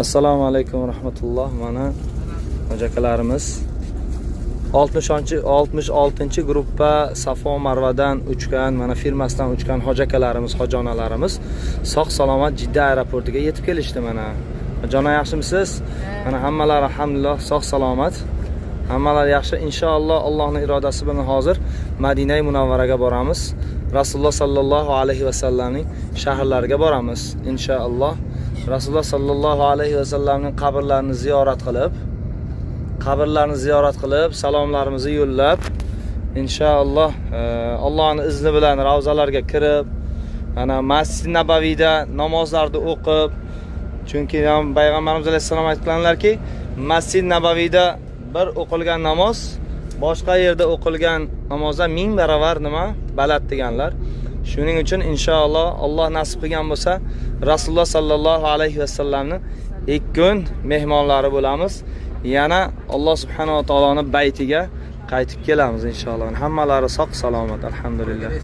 Assalomu alaykum va rahmatulloh. Mana hojakalarimiz 66-gruppa Safo Marvadan uchgan, mana firmasidan uchgan hojakalarimiz, hojonalarimiz sog' salomat Jidda aeroportiga yetib kelishdi mana. Jona yaxshimisiz? Mana hammalari alhamdulillah sog' salomat. Hammalar yaxshi. Inshaalloh Allohning irodasi bilan hozir Madina Munavvaraga boramiz. Rasululloh sallallohu alayhi va sallamning shaharlariga boramiz. Inshaalloh Rasululloh sallallohu alayhi va sallamning qabrlarini ziyorat qilib, salomlarimizni yo'llab, inshaalloh Allohning izni bilan ravzalarga kirib, ana Masjid Nabaviyda namozlarni o'qib, chunki payg'ambarimiz alayhisalom aytganlarki, Masjid Nabaviyda bir o'qilgan namoz boshqa yerda o'qilgan namozdan 1000 barobar nima baland deganlar. Shuning uchun inshaalloh Alloh nasib qilgan bo'lsa, Rasululloh sallallohu alayhi va sallamning 2 kun mehmonlari bo'lamiz. Yana Alloh subhanahu va taoloning baytiga qaytib kelamiz inshaalloh. Hammalari sog' salomat alhamdulillah.